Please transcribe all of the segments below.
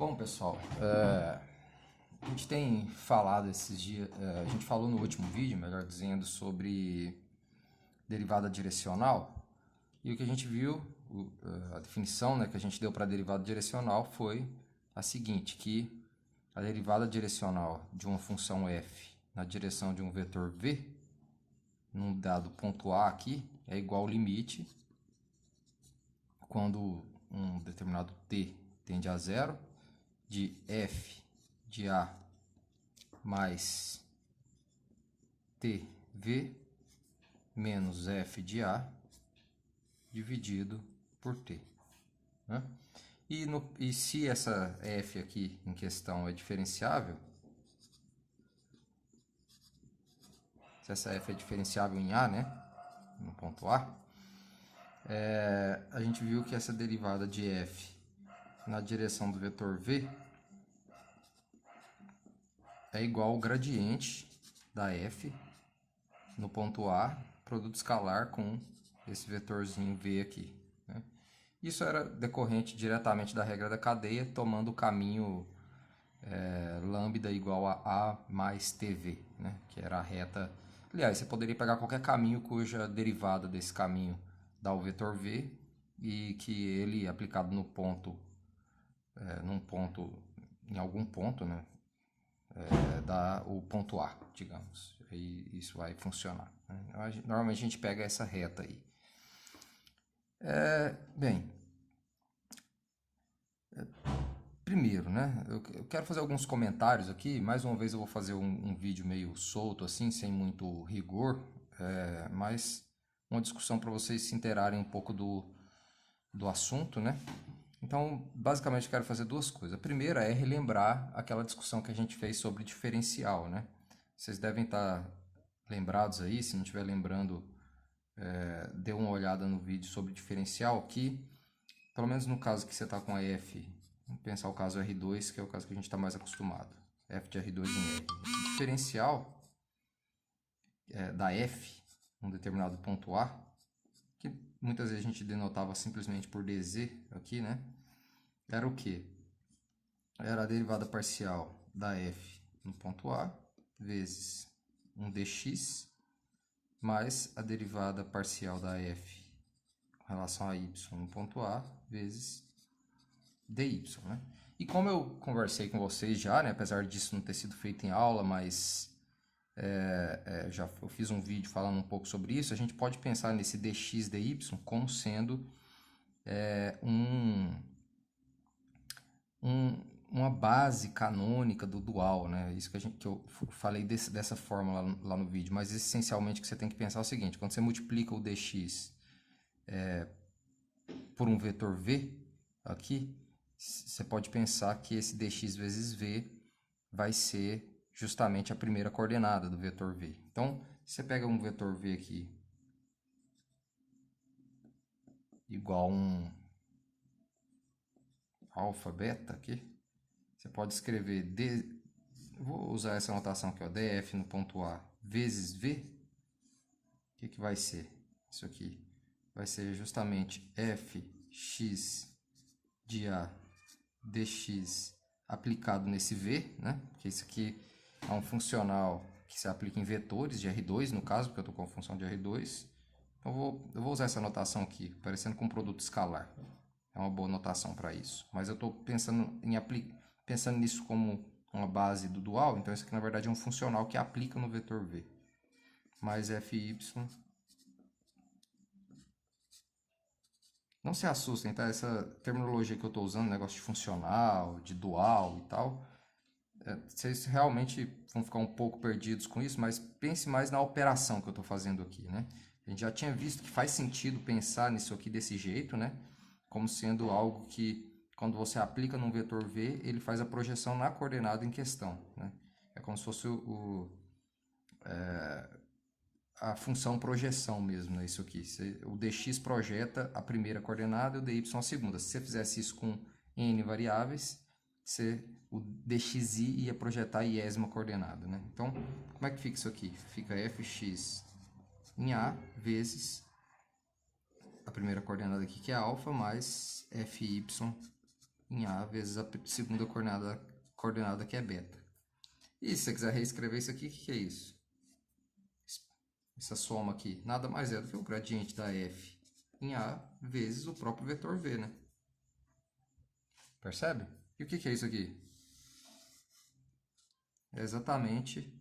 Bom, pessoal, a gente tem falado esses dias, a gente falou no último vídeo, melhor dizendo, sobre derivada direcional, e o que a gente viu, a definição, né, que a gente deu para a derivada direcional foi a seguinte, que a derivada direcional de uma função f na direção de um vetor v, num dado ponto A aqui, é igual ao limite, quando um determinado t tende a zero, de f de A mais tv menos f de A dividido por t. Né? E se essa f aqui em questão é diferenciável, se essa f é diferenciável em A, né, no ponto A, a gente viu que essa derivada de f na direção do vetor v é igual ao gradiente da f no ponto A, produto escalar com esse vetorzinho v aqui. Né? Isso era decorrente diretamente da regra da cadeia, tomando o caminho lambda igual a A mais TV, né? Que era a reta. Aliás, você poderia pegar qualquer caminho cuja derivada desse caminho dá o vetor v e que ele, aplicado no ponto, em algum ponto, né? Dá o ponto A, digamos. E isso vai funcionar. Né? Normalmente a gente pega essa reta aí. Primeiro, né? Eu quero fazer alguns comentários aqui. Mais uma vez eu vou fazer um vídeo meio solto, assim, sem muito rigor, mas uma discussão para vocês se inteirarem um pouco do assunto, né? Então, basicamente, eu quero fazer duas coisas. A primeira é relembrar aquela discussão que a gente fez sobre diferencial, né? Vocês devem estar lembrados aí, se não estiver lembrando, dê uma olhada no vídeo sobre diferencial, que, pelo menos no caso que você está com a f, vamos pensar o caso R2, que é o caso que a gente está mais acostumado. F de R2 em R. O diferencial da f, um determinado ponto A, que muitas vezes a gente denotava simplesmente por dz aqui, né? Era o quê? Era a derivada parcial da f no ponto A vezes um dx mais a derivada parcial da f com relação a y no ponto A vezes dy, né? E como eu conversei com vocês já, né, apesar disso não ter sido feito em aula, mas já eu fiz um vídeo falando um pouco sobre isso, a gente pode pensar nesse dx dy como sendo uma base canônica do dual, né? Isso que eu falei dessa forma lá no vídeo, mas essencialmente o que você tem que pensar é o seguinte, quando você multiplica o dx por um vetor v aqui, você pode pensar que esse dx vezes v vai ser justamente a primeira coordenada do vetor v. Então, você pega um vetor v aqui igual a um alfa, beta aqui, você pode escrever vou usar essa notação aqui, ó, df no ponto A vezes v. O que vai ser? Isso aqui vai ser justamente fx de A dx aplicado nesse v, né? Porque isso aqui é um funcional que se aplica em vetores de R2, no caso, porque eu estou com a função de R2. Então, eu vou usar essa notação aqui, parecendo com um produto escalar. É uma boa notação para isso. Mas eu estou pensando nisso como uma base do dual, então isso aqui na verdade é um funcional que aplica no vetor v. Mais fy. Não se assustem, tá? Essa terminologia que eu estou usando, negócio de funcional, de dual e tal, vocês realmente vão ficar um pouco perdidos com isso, mas pense mais na operação que eu estou fazendo aqui, né? A gente já tinha visto que faz sentido pensar nisso aqui desse jeito, né? Como sendo algo que, quando você aplica num vetor v, ele faz a projeção na coordenada em questão, né? É como se fosse a função projeção mesmo, né? Isso aqui. O dx projeta a primeira coordenada e o dy a segunda. Se você fizesse isso com n variáveis, o dxi ia projetar a iésima coordenada, né? Então, como é que fica isso aqui? Fica fx em A vezes a primeira coordenada aqui, que é alfa, mais fy em A vezes a segunda coordenada que é beta. E se você quiser reescrever isso aqui, o que é isso? Essa soma aqui nada mais é do que o gradiente da f em A vezes o próprio vetor v, né? Percebe? E o que é isso aqui? É exatamente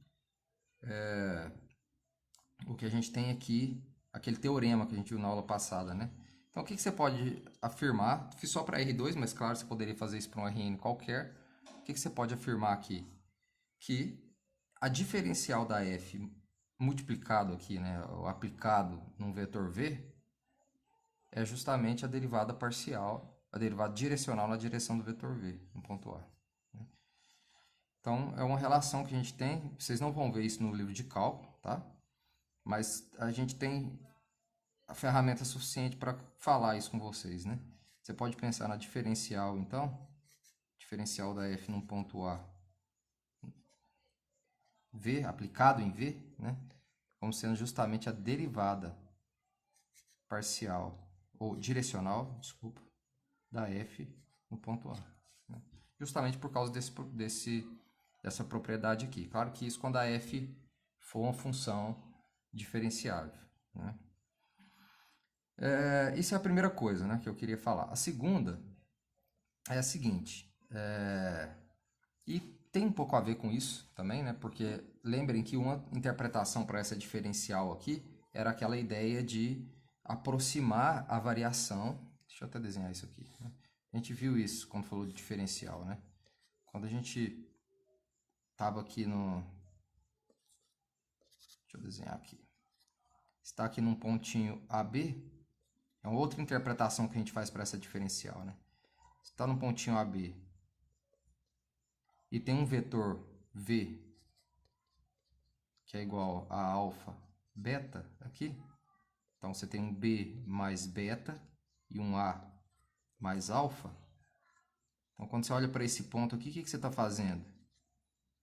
o que a gente tem aqui, aquele teorema que a gente viu na aula passada, né? Então, o que você pode afirmar? Fiz só para R2, mas claro, você poderia fazer isso para um Rn qualquer. O que você pode afirmar aqui? Que a diferencial da f multiplicado aqui, né, ou aplicado num vetor v, é justamente a derivada parcial, a derivada direcional na direção do vetor v, no ponto A. Então, é uma relação que a gente tem, vocês não vão ver isso no livro de cálculo, tá? Mas a gente tem a ferramenta suficiente para falar isso com vocês, né? Você pode pensar na diferencial, então, diferencial da f num ponto A, v, aplicado em v, né? Como sendo justamente a derivada parcial, ou direcional, desculpa, da f no ponto A. Né? Justamente por causa dessa propriedade aqui. Claro que isso quando a f for uma função diferenciável. Né? Isso é a primeira coisa, né, que eu queria falar. A segunda é a seguinte, e tem um pouco a ver com isso também, né, porque lembrem que uma interpretação para essa diferencial aqui era aquela ideia de aproximar a variação. Deixa eu até desenhar isso aqui. Né? A gente viu isso quando falou de diferencial, né? Quando a gente estava aqui no... Deixa eu desenhar aqui. Está aqui num pontinho AB, é uma outra interpretação que a gente faz para essa diferencial, né? Está no pontinho AB e tem um vetor V que é igual a alfa beta aqui. Então, você tem um B mais beta e um A mais alfa. Então, quando você olha para esse ponto aqui, o que você está fazendo?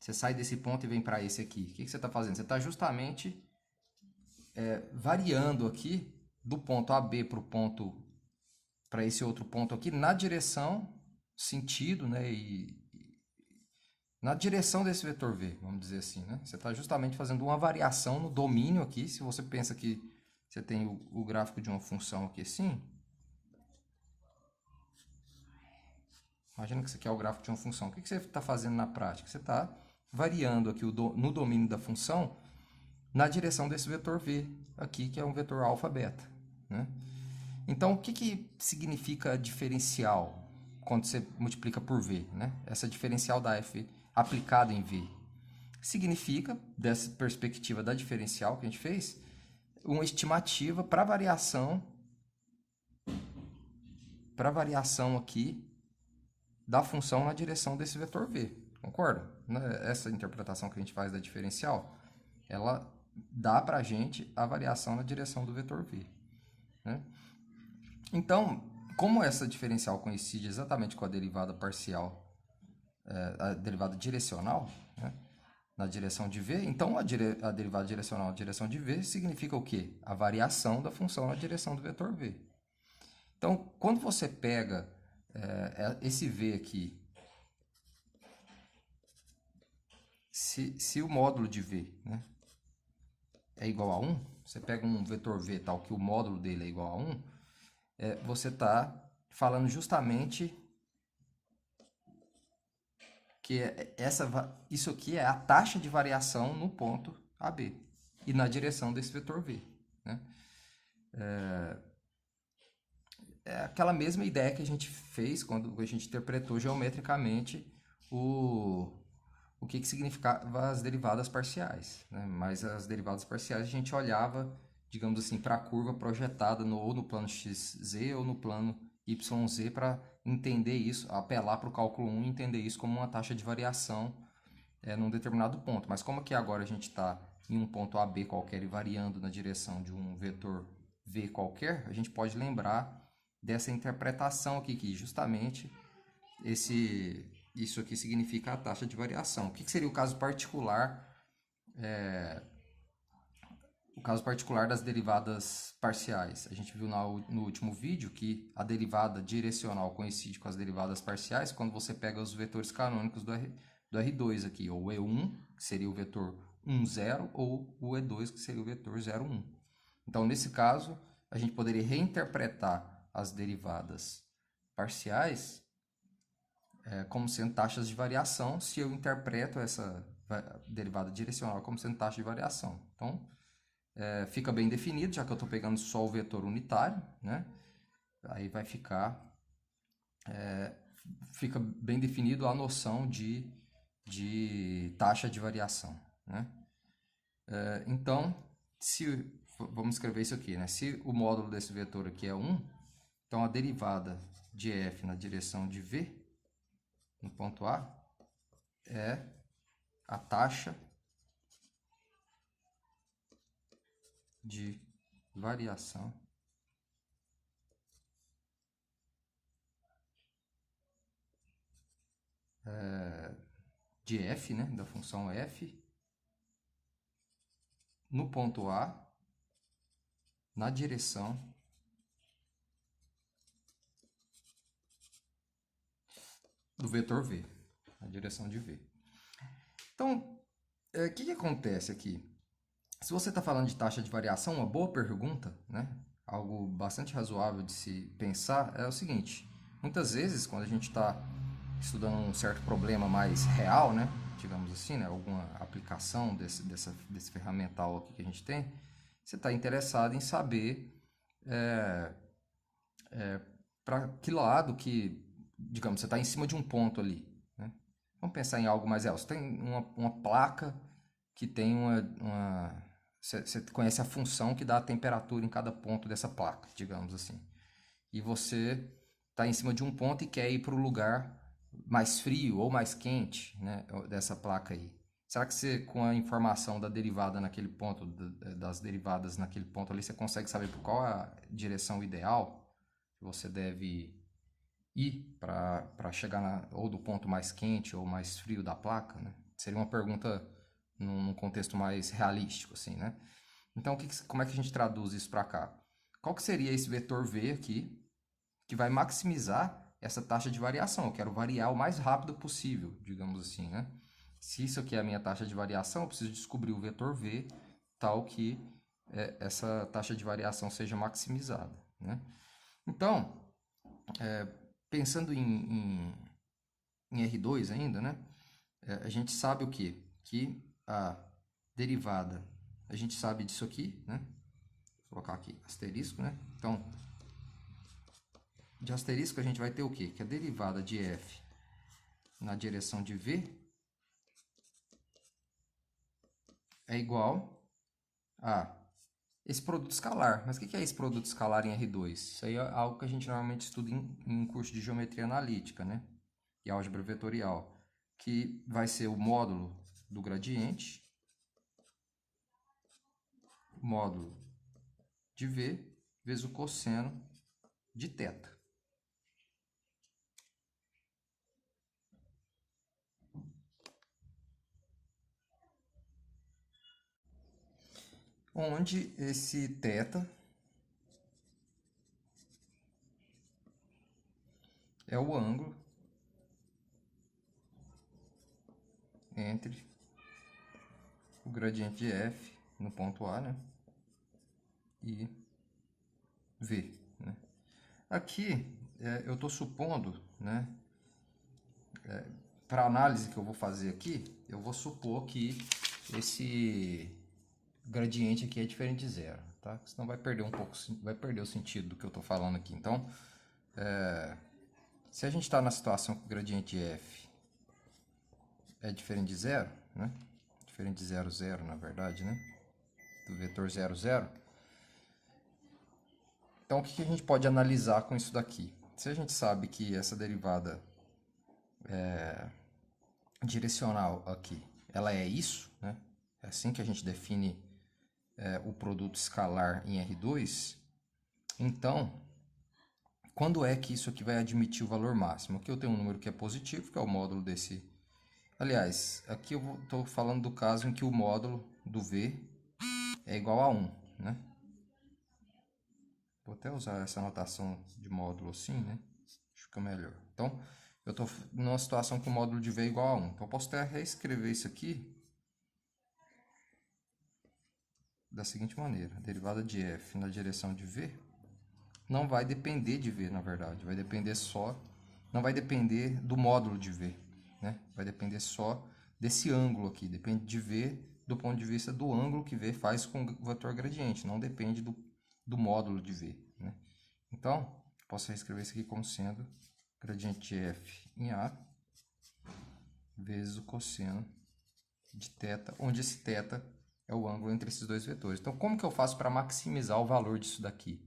Você sai desse ponto e vem para esse aqui. O que você está fazendo? Você está justamente variando aqui do ponto AB para esse outro ponto aqui na direção, sentido, né? E na direção desse vetor V, vamos dizer assim, né? Você está justamente fazendo uma variação no domínio aqui. Se você pensa que você tem o gráfico de uma função aqui assim, imagina que isso aqui é o gráfico de uma função. O que você está fazendo na prática? Você está variando aqui no domínio da função na direção desse vetor V aqui, que é um vetor alfa beta, né? Então, o que significa diferencial quando você multiplica por V, né? Essa diferencial da f aplicada em V. Significa, dessa perspectiva da diferencial que a gente fez, uma estimativa para variação aqui da função na direção desse vetor V. Concorda? Essa interpretação que a gente faz da diferencial, ela dá para a gente a variação na direção do vetor V. Né? Então, como essa diferencial coincide exatamente com a derivada parcial, a derivada direcional, né, na direção de V, então a derivada direcional na direção de V significa o quê? A variação da função na direção do vetor V. Então, quando você pega esse V aqui, se o módulo de V, né, é igual a 1, você pega um vetor V tal que o módulo dele é igual a 1, você está falando justamente que isso aqui é a taxa de variação no ponto AB e na direção desse vetor V. Né? É aquela mesma ideia que a gente fez quando a gente interpretou geometricamente o que significava as derivadas parciais. Né? Mas as derivadas parciais a gente olhava, digamos assim, para a curva projetada ou no plano xz ou no plano yz para entender isso, apelar para o cálculo 1 e entender isso como uma taxa de variação num determinado ponto. Mas como que agora a gente está em um ponto AB qualquer e variando na direção de um vetor V qualquer, a gente pode lembrar dessa interpretação aqui, que justamente isso aqui significa a taxa de variação. O que seria o caso particular o caso particular das derivadas parciais. A gente viu no último vídeo que a derivada direcional coincide com as derivadas parciais quando você pega os vetores canônicos do R2 aqui, ou o E1, que seria o vetor 1, 0, ou o E2, que seria o vetor 0, 1. Então, nesse caso, a gente poderia reinterpretar as derivadas parciais como sendo taxas de variação, se eu interpreto essa derivada direcional como sendo taxa de variação. Então, fica bem definido, já que eu estou pegando só o vetor unitário, né? Aí vai fica bem definido a noção de taxa de variação, né? Então, vamos escrever isso aqui, né? Se o módulo desse vetor aqui é 1, então a derivada de f na direção de v, no ponto A, é a taxa de variação de f, né, da função f, no ponto A, na direção do vetor v, na direção de v. Então, o que acontece aqui? Se você está falando de taxa de variação, uma boa pergunta, né, algo bastante razoável de se pensar, é o seguinte: muitas vezes, quando a gente está estudando um certo problema mais real, né, digamos assim, né, alguma aplicação desse ferramental aqui que a gente tem, você está interessado em saber para que lado que, digamos, você está em cima de um ponto ali, né? Vamos pensar em algo mais real. Você tem uma placa que tem você conhece a função que dá a temperatura em cada ponto dessa placa, digamos assim. E você está em cima de um ponto e quer ir para o lugar mais frio ou mais quente, né, dessa placa aí. Será que você, com a informação da derivada naquele ponto, das derivadas naquele ponto ali, você consegue saber por qual é a direção ideal que você deve ir para chegar ou do ponto mais quente ou mais frio da placa, né? Seria uma pergunta num contexto mais realístico, assim, né? Então, como é que a gente traduz isso para cá? Qual que seria esse vetor V aqui que vai maximizar essa taxa de variação? Eu quero variar o mais rápido possível, digamos assim, né? Se isso aqui é a minha taxa de variação, eu preciso descobrir o vetor V tal que essa taxa de variação seja maximizada, né? Então, pensando em R2 ainda, né? A gente sabe o quê? Que a derivada, a gente sabe disso aqui, né? Vou colocar aqui asterisco, né? Então, de asterisco a gente vai ter o quê? Que a derivada de f na direção de v é igual a esse produto escalar. Mas o que é esse produto escalar em R2? Isso aí é algo que a gente normalmente estuda em curso de geometria analítica, né? E álgebra vetorial, que vai ser o módulo do gradiente, módulo de v, vezes o cosseno de θ. Onde esse θ é o ângulo entre o gradiente de f no ponto A, né, e v, né. Aqui eu estou supondo, né, para a análise que eu vou fazer aqui, eu vou supor que esse gradiente aqui é diferente de zero, tá? Senão vai perder vai perder o sentido do que eu estou falando aqui. Então, se a gente está na situação que o gradiente f é diferente de zero, né? Diferente de 0, 0, na verdade, né? Do vetor 0, 0. Então, o que a gente pode analisar com isso daqui? Se a gente sabe que essa derivada direcional aqui, ela é isso, né? É assim que a gente define o produto escalar em R2. Então, quando é que isso aqui vai admitir o valor máximo? Aqui eu tenho um número que é positivo, que é o módulo desse. Aliás, aqui eu estou falando do caso em que o módulo do V é igual a 1, né? Vou até usar essa notação de módulo assim, né? Acho que fica melhor. Então, eu estou numa situação que o módulo de V é igual a 1. Então, eu posso até reescrever isso aqui da seguinte maneira. A derivada de f na direção de V não vai depender de V, na verdade. Vai depender só... Não vai depender do módulo de V, né? Vai depender só desse ângulo aqui. Depende de V do ponto de vista do ângulo que V faz com o vetor gradiente. Não depende do módulo de V, né? Então, posso reescrever isso aqui como sendo gradiente de f em A vezes o cosseno de θ, onde esse θ é o ângulo entre esses dois vetores. Então, como que eu faço para maximizar o valor disso daqui?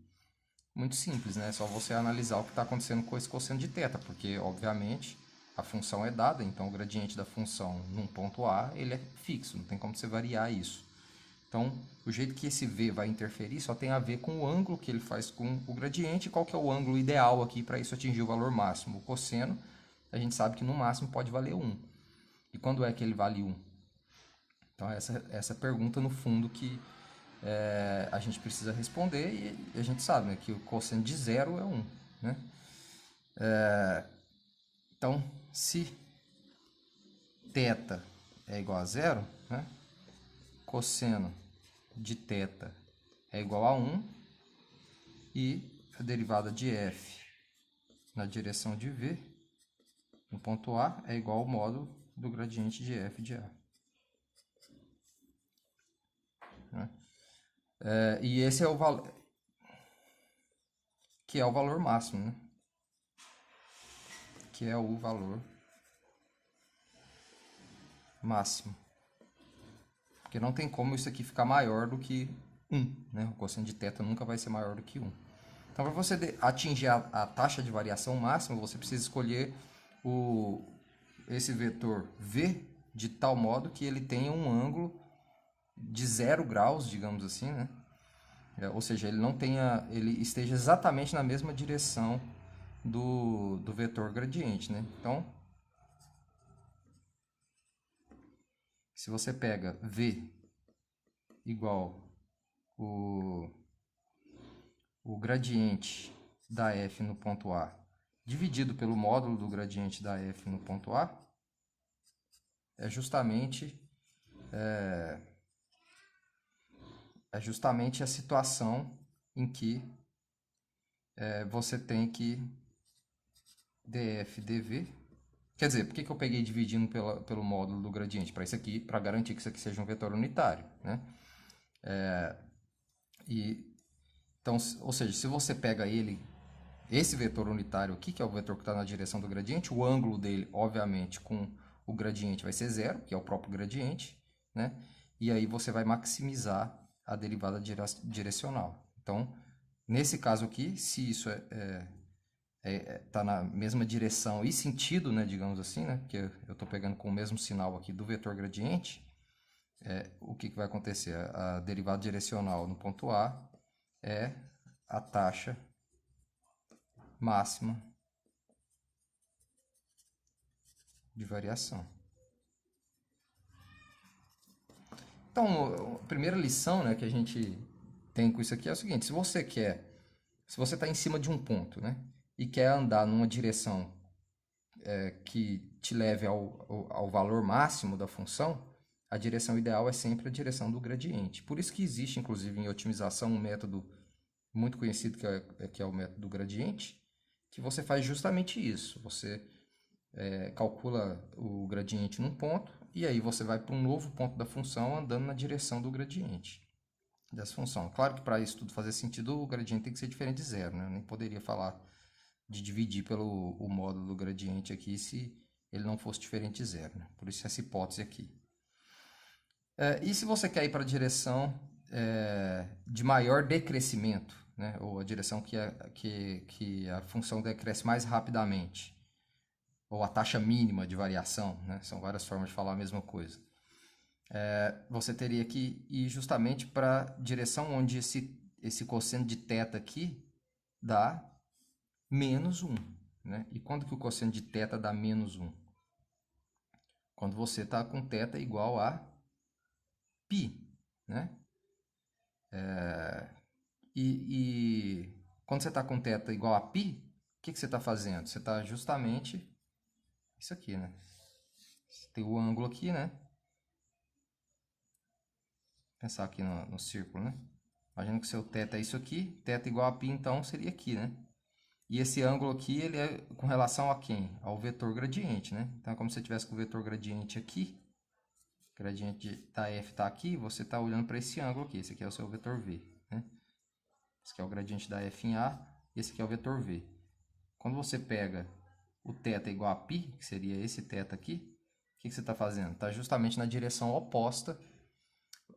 Muito simples, né? É só você analisar o que está acontecendo com esse cosseno de θ, porque, obviamente, a função é dada, então o gradiente da função num ponto A, ele é fixo, não tem como você variar isso. Então, o jeito que esse V vai interferir só tem a ver com o ângulo que ele faz com o gradiente, qual que é o ângulo ideal aqui para isso atingir o valor máximo. O cosseno, a gente sabe que no máximo pode valer 1. E quando é que ele vale 1? Então, essa pergunta, no fundo, que a gente precisa responder, e a gente sabe, né, que o cosseno de 0 é 1, né? Então, se θ é igual a 0, né, cosseno de θ é igual a 1, e a derivada de f na direção de V, no ponto A, é igual ao módulo do gradiente de f de A. Né? E esse é o valor, que é o valor máximo, né? Que é o valor máximo. Porque não tem como isso aqui ficar maior do que 1, né? O cosseno de θ nunca vai ser maior do que 1. Então, para você atingir a taxa de variação máxima, você precisa escolher esse vetor V de tal modo que ele tenha um ângulo de 0 graus, digamos assim, né? Ou seja, ele esteja exatamente na mesma direção do vetor gradiente, né? Então, se você pega V igual o gradiente da f no ponto A dividido pelo módulo do gradiente da f no ponto A, é justamente a situação em que você tem que df dv. Quer dizer, por que eu peguei dividindo pelo módulo do gradiente? Para isso aqui, para garantir que isso aqui seja um vetor unitário, né? Então, ou seja, se você pega esse vetor unitário aqui, que é o vetor que está na direção do gradiente, o ângulo dele, obviamente, com o gradiente vai ser 0, que é o próprio gradiente, né? E aí você vai maximizar a derivada direcional. Então, nesse caso aqui, se isso está na mesma direção e sentido, né, digamos assim, né, porque eu estou pegando com o mesmo sinal aqui do vetor gradiente, o que vai acontecer? A derivada direcional no ponto A é a taxa máxima de variação. Então, a primeira lição, né, que a gente tem com isso aqui é o seguinte: se você está em cima de um ponto, né, e quer andar numa direção que te leve ao valor máximo da função, a direção ideal é sempre a direção do gradiente. Por isso que existe, inclusive, em otimização, um método muito conhecido que é o método do gradiente, que você faz justamente isso. Você calcula o gradiente num ponto, e aí você vai para um novo ponto da função andando na direção do gradiente dessa função. Claro que para isso tudo fazer sentido, o gradiente tem que ser diferente de 0, né? Eu nem poderia falar de dividir pelo o módulo do gradiente aqui se ele não fosse diferente de 0, né? Por isso essa hipótese aqui. E se você quer ir para a direção de maior decrescimento, né? Ou a direção que a função decresce mais rapidamente, ou a taxa mínima de variação, né? São várias formas de falar a mesma coisa. Você teria que ir justamente para a direção onde esse cosseno de θ aqui dá menos 1. Né? E quando que o cosseno de θ dá menos 1? Quando você está com θ igual a π. Né? E quando você está com θ igual a π, o que você está fazendo? Você está justamente isso aqui, né? Você tem o ângulo aqui, né? Pensar aqui no círculo, né? Imagina que o seu θ é isso aqui, θ igual a π, então seria aqui, né? E esse ângulo aqui, ele é com relação a quem? Ao vetor gradiente, né? Então, é como se você tivesse com o vetor gradiente aqui, gradiente da f está aqui, você está olhando para esse ângulo aqui. Esse aqui é o seu vetor v, né? Esse aqui é o gradiente da f em A, e esse aqui é o vetor v. Quando você pega o θ igual a π, que seria esse θ aqui, o que você está fazendo? Está justamente na direção oposta,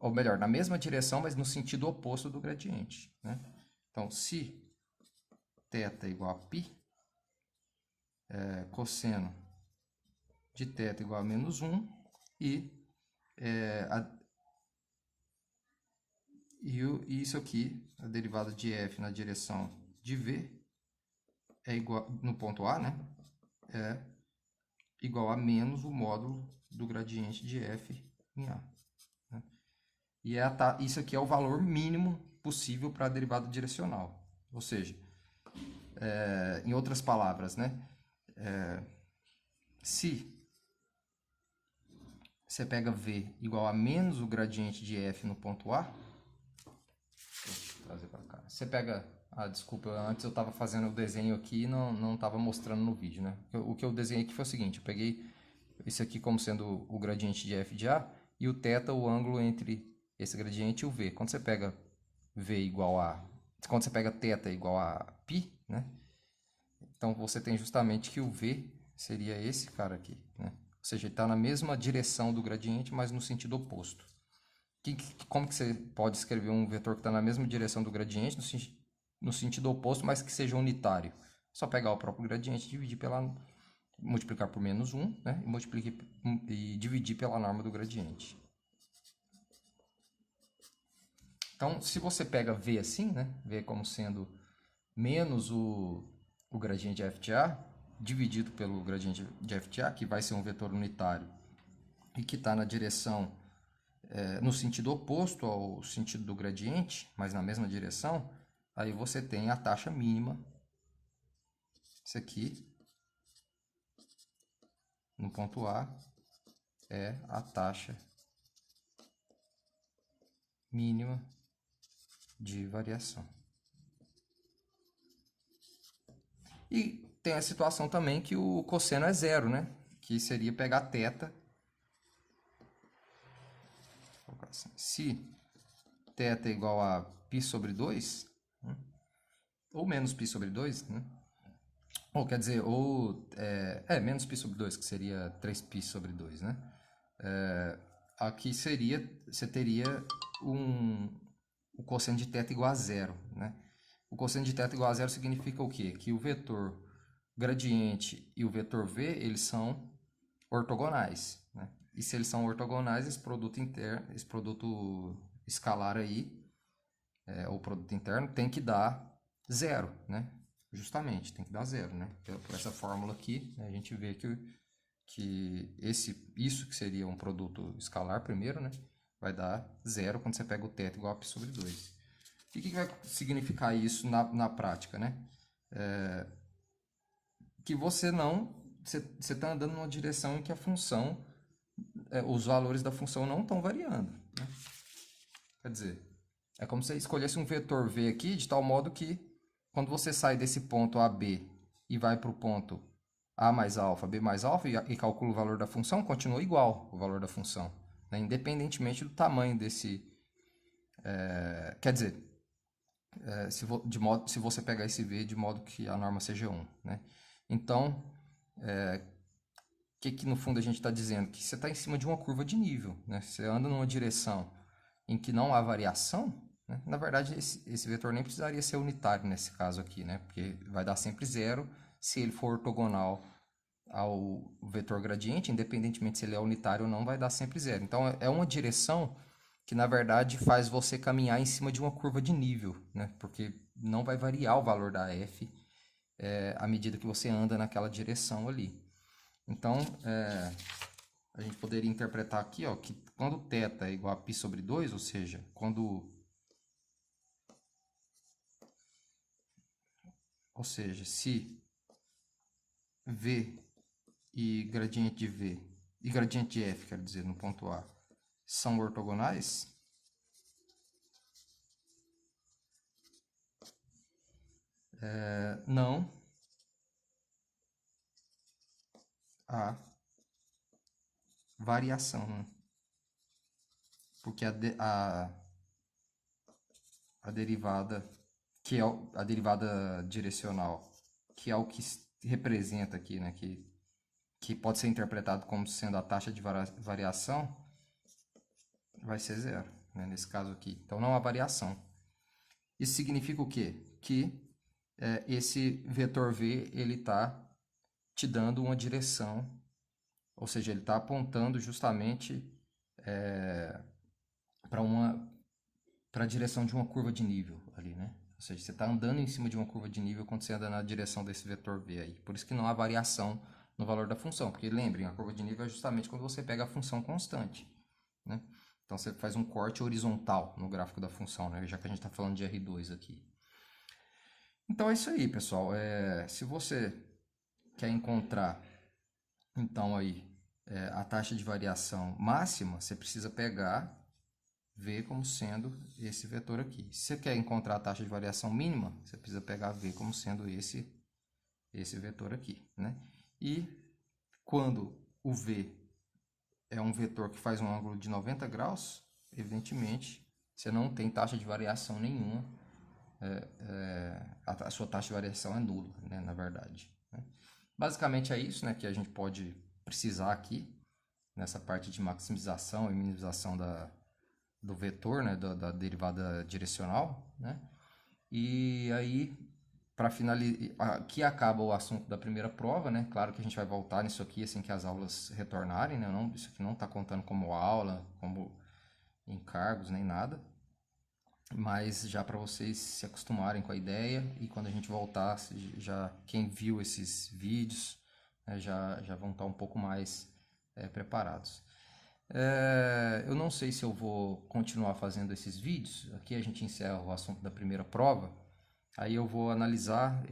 ou melhor, na mesma direção, mas no sentido oposto do gradiente, né? Então, se θ igual a π, cosseno de θ igual a menos 1, e isso aqui, a derivada de f na direção de v, é igual, no ponto A, né? É igual a menos o módulo do gradiente de f em A, né? E isso aqui é o valor mínimo possível para a derivada direcional. Ou seja, em outras palavras, né? Se você pega v igual a menos o gradiente de f no ponto A, deixa eu trazer para cá. Você pega... Ah, desculpa, antes eu estava fazendo o desenho aqui e não estava mostrando no vídeo, né? O que eu desenhei aqui foi o seguinte, eu peguei esse aqui como sendo o gradiente de f de A e o θ, o ângulo entre esse gradiente e o v. Quando você pega v igual a... Quando você pega θ igual a π, né? Então você tem justamente que o v seria esse cara aqui, né? Ou seja, ele está na mesma direção do gradiente, mas no sentido oposto. Como que você pode escrever um vetor que está na mesma direção do gradiente, no sentido oposto, mas que seja unitário? Só pegar o próprio gradiente e dividir multiplicar por menos 1, né? E dividir pela norma do gradiente. Então, se você pega v assim, né? V como sendo menos o gradiente de f de A, dividido pelo gradiente de f de A, que vai ser um vetor unitário, e que está na direção, no sentido oposto ao sentido do gradiente, mas na mesma direção, aí você tem a taxa mínima, isso aqui, no ponto A, é a taxa mínima de variação. E tem a situação também que o cosseno é zero, né? Que seria pegar θ. Se θ é igual a π sobre 2, né? Ou menos π sobre 2, né? Ou quer dizer, menos π sobre 2, que seria 3π sobre 2, né? Aqui você teria o cosseno de θ igual a zero, né? O cosseno de θ igual a zero significa o quê? Que o vetor gradiente e o vetor v, eles são ortogonais, né? E se eles são ortogonais, esse produto escalar aí, ou produto interno, tem que dar zero, né? Justamente, tem que dar zero, né? Por essa fórmula aqui, né, a gente vê que isso que seria um produto escalar primeiro, né? Vai dar zero quando você pega o θ igual a π sobre 2. E o que vai significar isso na prática, né? Que você está andando numa direção em que a função, os valores da função não estão variando, né? Quer dizer, é como se você escolhesse um vetor v aqui, de tal modo que quando você sai desse ponto AB e vai para o ponto A mais alfa, B mais alfa, e calcula o valor da função, continua igual o valor da função, né? Independentemente do tamanho desse... quer dizer, se você pegar esse v de modo que a norma seja 1, né? Então, que no fundo a gente está dizendo? Que você está em cima de uma curva de nível, né? Você anda numa direção em que não há variação, né? Na verdade, esse vetor nem precisaria ser unitário nesse caso aqui, né? Porque vai dar sempre zero se ele for ortogonal ao vetor gradiente, independentemente se ele é unitário ou não, vai dar sempre zero. Então, é uma direção que, na verdade, faz você caminhar em cima de uma curva de nível, né? Porque não vai variar o valor da f à medida que você anda naquela direção ali. Então, a gente poderia interpretar aqui, ó, que quando θ é igual a π sobre 2, ou seja, quando ou seja, se V e gradiente de V e gradiente de F, quero dizer, no ponto A, são ortogonais, não há variação, né? Porque a derivada, que é a derivada direcional, que é o que representa aqui, né? Que pode ser interpretado como sendo a taxa de variação, vai ser zero, né? Nesse caso aqui. Então não há variação. Isso significa o quê? Que esse vetor V ele está te dando uma direção, ou seja, ele está apontando justamente para a direção de uma curva de nível ali, né? Ou seja, você está andando em cima de uma curva de nível quando você anda na direção desse vetor V aí. Por isso que não há variação no valor da função, porque lembrem, a curva de nível é justamente quando você pega a função constante, né? Então você faz um corte horizontal no gráfico da função, né? Já que a gente está falando de R2 aqui. Então é isso aí, pessoal. Se você quer encontrar, então aí, a taxa de variação máxima, você precisa pegar V como sendo esse vetor aqui. Se você quer encontrar a taxa de variação mínima, você precisa pegar V como sendo esse vetor aqui, né? E quando o V é um vetor que faz um ângulo de 90 graus, evidentemente, você não tem taxa de variação nenhuma. A sua taxa de variação é nula, né, na verdade, né? Basicamente é isso, né, que a gente pode precisar aqui, nessa parte de maximização e minimização do vetor, né, da derivada direcional, né? E aí, para finalizar, aqui acaba o assunto da primeira prova, né? Claro que a gente vai voltar nisso aqui assim que as aulas retornarem, né? Não, isso aqui não está contando como aula, como encargos, nem nada. Mas já para vocês se acostumarem com a ideia e quando a gente voltar, já quem viu esses vídeos, né, já vão estar um pouco mais preparados. Eu não sei se eu vou continuar fazendo esses vídeos. Aqui a gente encerra o assunto da primeira prova. Aí eu vou analisar,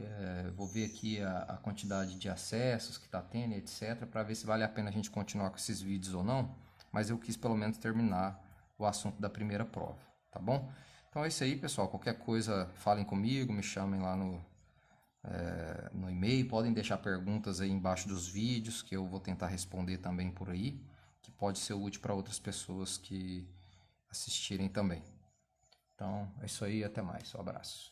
vou ver aqui a quantidade de acessos que está tendo, etc., para ver se vale a pena a gente continuar com esses vídeos ou não. Mas eu quis pelo menos terminar o assunto da primeira prova, tá bom? Então é isso aí, pessoal. Qualquer coisa, falem comigo, me chamem lá no e-mail. Podem deixar perguntas aí embaixo dos vídeos, que eu vou tentar responder também por aí, que pode ser útil para outras pessoas que assistirem também. Então é isso aí, até mais. Um abraço.